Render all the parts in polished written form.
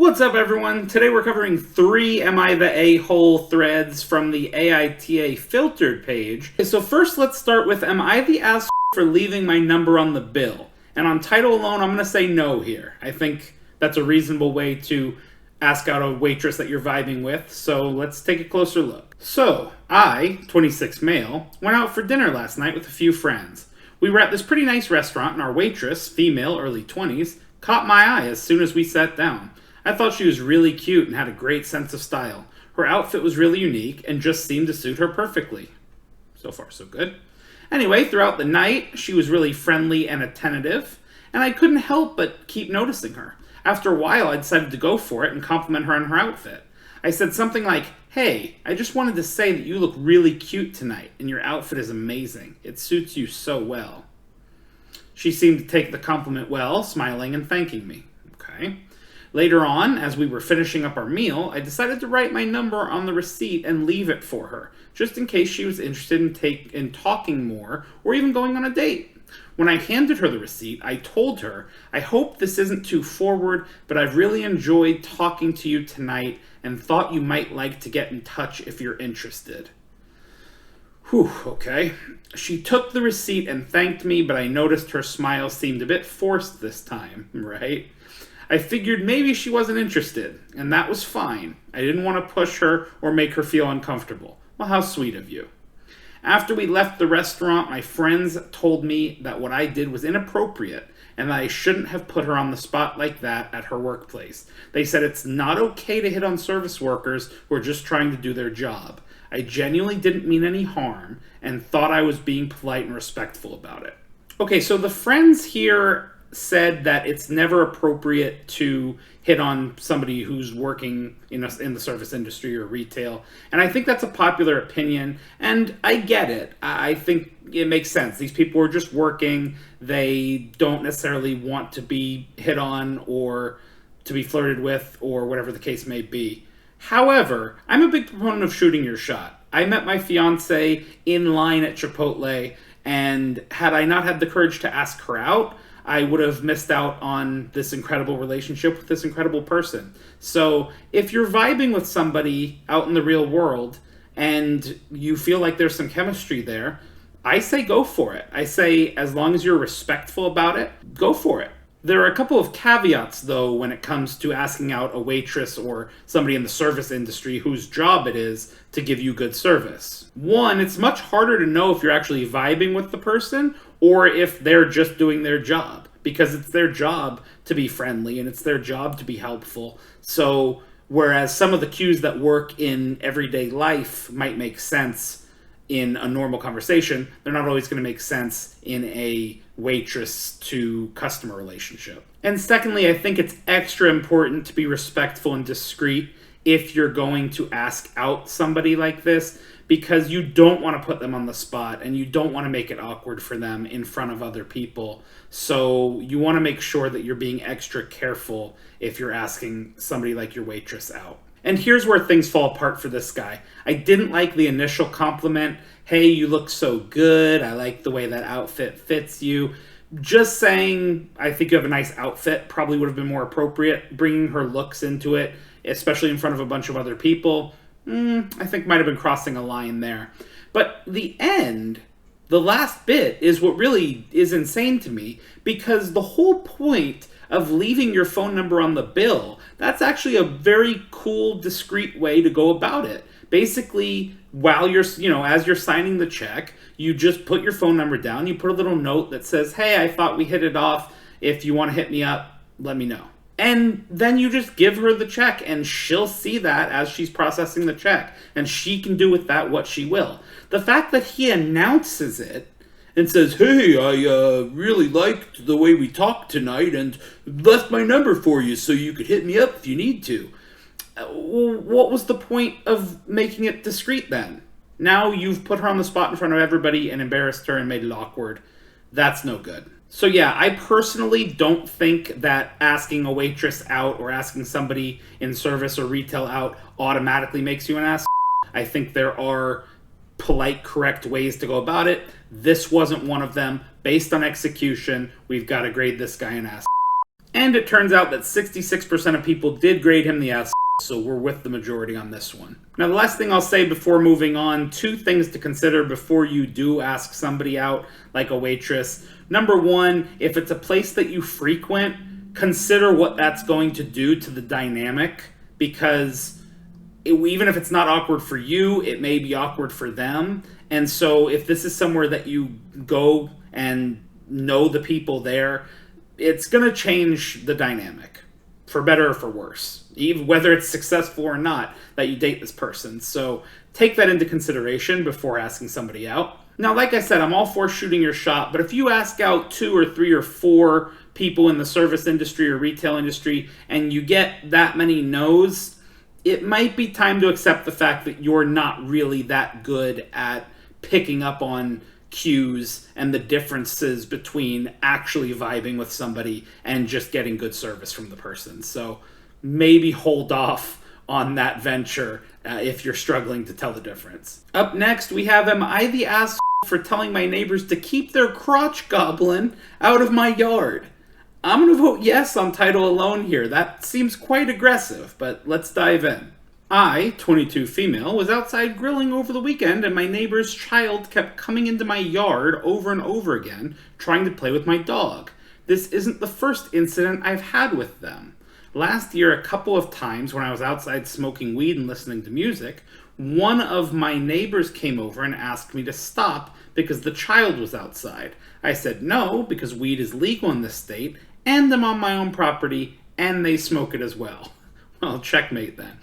What's up, everyone? Today we're covering 3 Am I the A-hole threads from the AITA filtered page. So first, let's start with Am I the ass for leaving my number on the bill? And on title alone, I'm going to say no here. I think that's a reasonable way to ask out a waitress that you're vibing with, so let's take a closer look. So, I, 26 male, went out for dinner last night with a few friends. We were at this pretty nice restaurant, and our waitress, female, early 20s, caught my eye as soon as we sat down. I thought she was really cute and had a great sense of style. Her outfit was really unique and just seemed to suit her perfectly. So far, so good. Anyway, throughout the night, she was really friendly and attentive, and I couldn't help but keep noticing her. After a while, I decided to go for it and compliment her on her outfit. I said something like, "Hey, I just wanted to say that you look really cute tonight, and your outfit is amazing. It suits you so well." She seemed to take the compliment well, smiling and thanking me. Okay. Later on, as we were finishing up our meal, I decided to write my number on the receipt and leave it for her, just in case she was interested in talking more or even going on a date. When I handed her the receipt, I told her, "I hope this isn't too forward, but I've really enjoyed talking to you tonight and thought you might like to get in touch if you're interested." Whew, okay. She took the receipt and thanked me, but I noticed her smile seemed a bit forced this time, right? I figured maybe she wasn't interested, and that was fine. I didn't want to push her or make her feel uncomfortable. Well, how sweet of you. After we left the restaurant, my friends told me that what I did was inappropriate and that I shouldn't have put her on the spot like that at her workplace. They said it's not okay to hit on service workers who are just trying to do their job. I genuinely didn't mean any harm and thought I was being polite and respectful about it. Okay, so the friends here said that it's never appropriate to hit on somebody who's working in the service industry or retail. And I think that's a popular opinion, and I get it. I think it makes sense. These people are just working. They don't necessarily want to be hit on or to be flirted with or whatever the case may be. However, I'm a big proponent of shooting your shot. I met my fiance in line at Chipotle, and had I not had the courage to ask her out, I would have missed out on this incredible relationship with this incredible person. So if you're vibing with somebody out in the real world and you feel like there's some chemistry there, I say go for it. I say as long as you're respectful about it, go for it. There are a couple of caveats, though, when it comes to asking out a waitress or somebody in the service industry whose job it is to give you good service. One, it's much harder to know if you're actually vibing with the person or if they're just doing their job, because it's their job to be friendly and it's their job to be helpful. So whereas some of the cues that work in everyday life might make sense in a normal conversation, they're not always going to make sense in a waitress to customer relationship. And secondly, I think it's extra important to be respectful and discreet if you're going to ask out somebody like this, because you don't want to put them on the spot and you don't want to make it awkward for them in front of other people. So you want to make sure that you're being extra careful if you're asking somebody like your waitress out. And here's where things fall apart for this guy. I didn't like the initial compliment. "Hey, you look so good. I like the way that outfit fits you." Just saying, "I think you have a nice outfit," probably would have been more appropriate. Bringing her looks into it, especially in front of a bunch of other people, I think might have been crossing a line there. But the end, the last bit, is what really is insane to me, because the whole point of leaving your phone number on the bill, that's actually a very cool, discreet way to go about it. Basically, while you're, as you're signing the check, you just put your phone number down, you put a little note that says, "Hey, I thought we hit it off. If you want to hit me up, let me know." And then you just give her the check, and she'll see that as she's processing the check, and she can do with that what she will. The fact that he announces it and says, "Hey, I really liked the way we talked tonight and left my number for you so you could hit me up if you need to." What was the point of making it discreet then? Now you've put her on the spot in front of everybody and embarrassed her and made it awkward. That's no good. So yeah, I personally don't think that asking a waitress out or asking somebody in service or retail out automatically makes you an ass. I think there are polite, correct ways to go about it. This wasn't one of them. Based on execution, we've got to grade this guy an ass. And it turns out that 66% of people did grade him the S, so we're with the majority on this one. Now, the last thing I'll say before moving on, 2 things to consider before you do ask somebody out, like a waitress. Number 1, if it's a place that you frequent, consider what that's going to do to the dynamic, because even if it's not awkward for you, it may be awkward for them. And so if this is somewhere that you go and know the people there, it's going to change the dynamic, for better or for worse, even whether it's successful or not that you date this person. So take that into consideration before asking somebody out. Now, like I said, I'm all for shooting your shot, but if you ask out 2 or 3 or 4 people in the service industry or retail industry and you get that many no's, it might be time to accept the fact that you're not really that good at picking up on cues and the differences between actually vibing with somebody and just getting good service from the person. So maybe hold off on that venture if you're struggling to tell the difference. Up next, we have, am I the ass for telling my neighbors to keep their crotch goblin out of my yard? I'm going to vote yes on title alone here. That seems quite aggressive, but let's dive in. I, 22 female, was outside grilling over the weekend and my neighbor's child kept coming into my yard over and over again, trying to play with my dog. This isn't the first incident I've had with them. Last year, a couple of times when I was outside smoking weed and listening to music, one of my neighbors came over and asked me to stop because the child was outside. I said no, because weed is legal in this state, and I'm on my own property, and they smoke it as well. Well, checkmate then.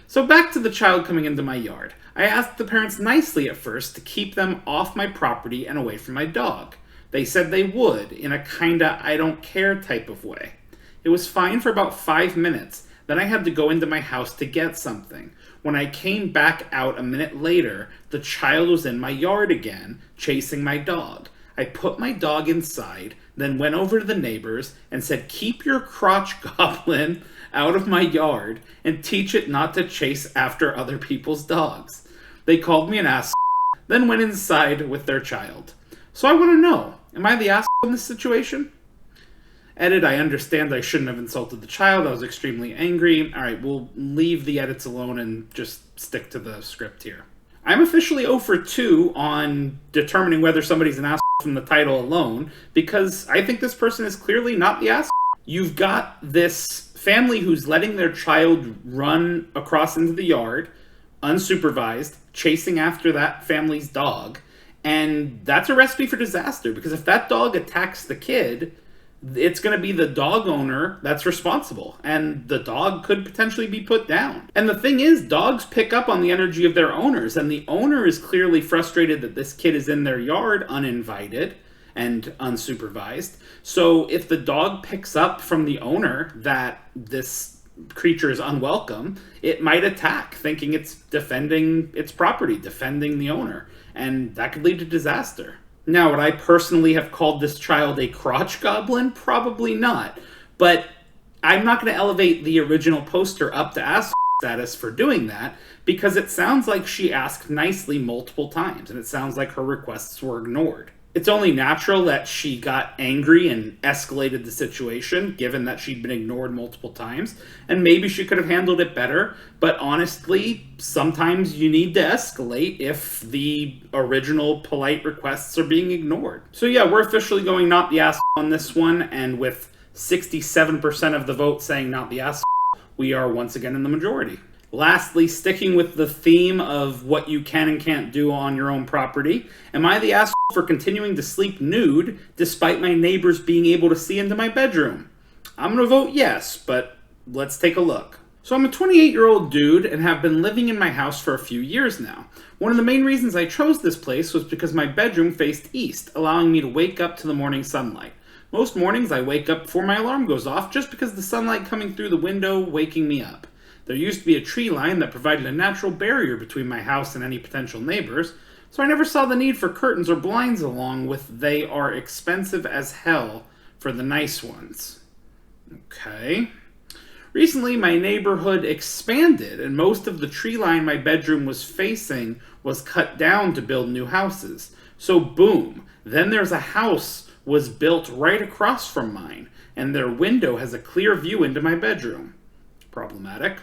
So back to the child coming into my yard. I asked the parents nicely at first to keep them off my property and away from my dog. They said they would, in a kinda I don't care type of way. It was fine for about 5 minutes, then I had to go into my house to get something. When I came back out a minute later, the child was in my yard again, chasing my dog. I put my dog inside, then went over to the neighbors and said, keep your crotch goblin out of my yard and teach it not to chase after other people's dogs. They called me an ass, then went inside with their child. So I want to know, am I the ass in this situation? Edit, I understand I shouldn't have insulted the child. I was extremely angry. All right, we'll leave the edits alone and just stick to the script here. I'm officially 0 for 2 on determining whether somebody's an ass from the title alone, because I think this person is clearly not the ass. You've got this family who's letting their child run across into the yard, unsupervised, chasing after that family's dog, and that's a recipe for disaster, because if that dog attacks the kid, it's going to be the dog owner that's responsible, and the dog could potentially be put down. And the thing is, dogs pick up on the energy of their owners, and the owner is clearly frustrated that this kid is in their yard uninvited and unsupervised. So if the dog picks up from the owner that this creature is unwelcome, it might attack, thinking it's defending its property, defending the owner, and that could lead to disaster. Now, would I personally have called this child a crotch goblin? Probably not. But I'm not going to elevate the original poster up to ass status for doing that, because it sounds like she asked nicely multiple times, and it sounds like her requests were ignored. It's only natural that she got angry and escalated the situation, given that she'd been ignored multiple times, and maybe she could have handled it better, but honestly, sometimes you need to escalate if the original polite requests are being ignored. So yeah, we're officially going not the ass on this one, and with 67% of the vote saying not the ass, we are once again in the majority. Lastly, sticking with the theme of what you can and can't do on your own property, am I the asshole for continuing to sleep nude despite my neighbors being able to see into my bedroom? I'm going to vote yes, but let's take a look. So I'm a 28-year-old dude and have been living in my house for a few years now. One of the main reasons I chose this place was because my bedroom faced east, allowing me to wake up to the morning sunlight. Most mornings I wake up before my alarm goes off just because the sunlight coming through the window waking me up. There used to be a tree line that provided a natural barrier between my house and any potential neighbors, so I never saw the need for curtains or blinds, along with they are expensive as hell for the nice ones. Okay. Recently, my neighborhood expanded, and most of the tree line my bedroom was facing was cut down to build new houses. So boom, then there's a house was built right across from mine. and their window has a clear view into my bedroom. Problematic.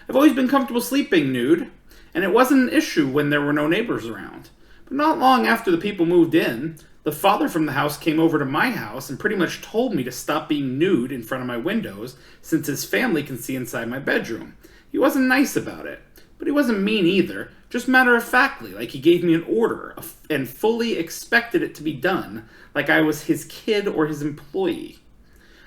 I've always been comfortable sleeping nude, and it wasn't an issue when there were no neighbors around. But not long after the people moved in, the father from the house came over to my house and pretty much told me to stop being nude in front of my windows since his family can see inside my bedroom. He wasn't nice about it, but he wasn't mean either, just matter-of-factly, like he gave me an order and fully expected it to be done, like I was his kid or his employee.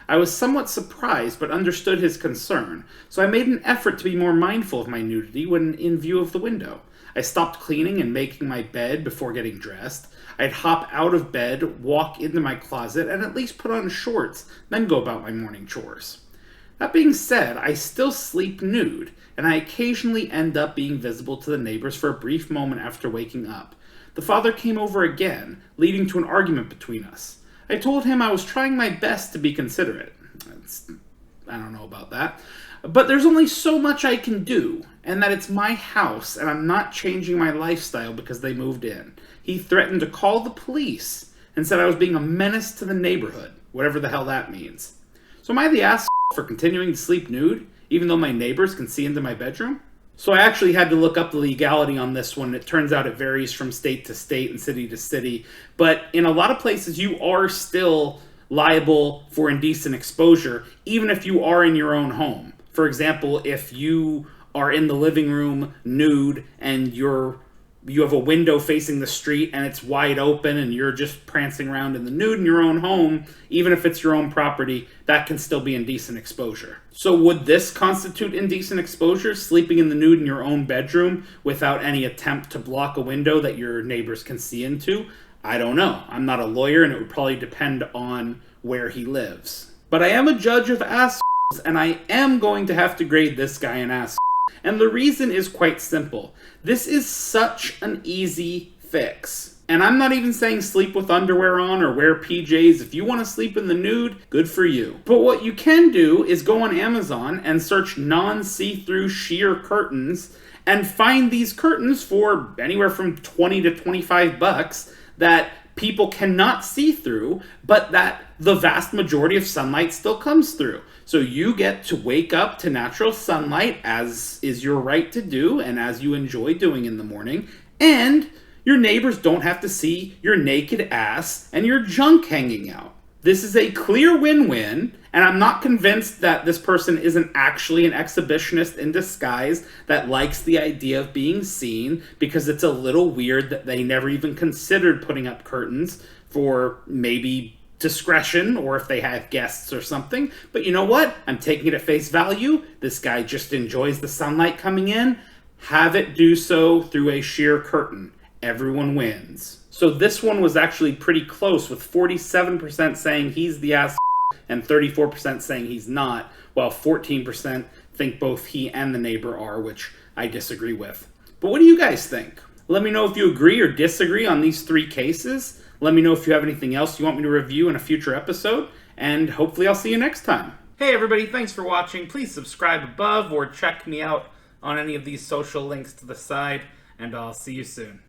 I was somewhat surprised but understood his concern, so I made an effort to be more mindful of my nudity when in view of the window. I stopped cleaning and making my bed before getting dressed. I'd hop out of bed, walk into my closet, and at least put on shorts, then go about my morning chores. That being said, I still sleep nude, and I occasionally end up being visible to the neighbors for a brief moment after waking up. The father came over again, leading to an argument between us. I told him I was trying my best to be considerate. I don't know about that. But there's only so much I can do, and that it's my house, and I'm not changing my lifestyle because they moved in. He threatened to call the police and said I was being a menace to the neighborhood, whatever the hell that means. So am I the ass for continuing to sleep nude, even though my neighbors can see into my bedroom? So I actually had to look up the legality on this one. It turns out it varies from state to state and city to city. But in a lot of places, you are still liable for indecent exposure, even if you are in your own home. For example, if you are in the living room nude and you have a window facing the street and it's wide open and you're just prancing around in the nude in your own home, even if it's your own property, that can still be indecent exposure. So would this constitute indecent exposure, sleeping in the nude in your own bedroom without any attempt to block a window that your neighbors can see into? I don't know. I'm not a lawyer, and it would probably depend on where he lives. But I am a judge of assholes, and I am going to have to grade this guy an asshole. And the reason is quite simple. This is such an easy fix. And I'm not even saying sleep with underwear on or wear PJs. If you want to sleep in the nude, good for you. But what you can do is go on Amazon and search non-see-through sheer curtains and find these curtains for anywhere from 20 to 25 bucks that people cannot see through, but that the vast majority of sunlight still comes through. So you get to wake up to natural sunlight, as is your right to do and as you enjoy doing in the morning, and your neighbors don't have to see your naked ass and your junk hanging out. This is a clear win-win, and I'm not convinced that this person isn't actually an exhibitionist in disguise that likes the idea of being seen, because it's a little weird that they never even considered putting up curtains for maybe discretion or if they have guests or something. But you know what? I'm taking it at face value. This guy just enjoys the sunlight coming in. Have it do so through a sheer curtain. Everyone wins. So this one was actually pretty close, with 47% saying he's the ass and 34% saying he's not, while 14% think both he and the neighbor are, which I disagree with. But what do you guys think? Let me know if you agree or disagree on these three cases. Let me know if you have anything else you want me to review in a future episode, and hopefully I'll see you next time. Hey everybody, thanks for watching. Please subscribe above or check me out on any of these social links to the side, and I'll see you soon.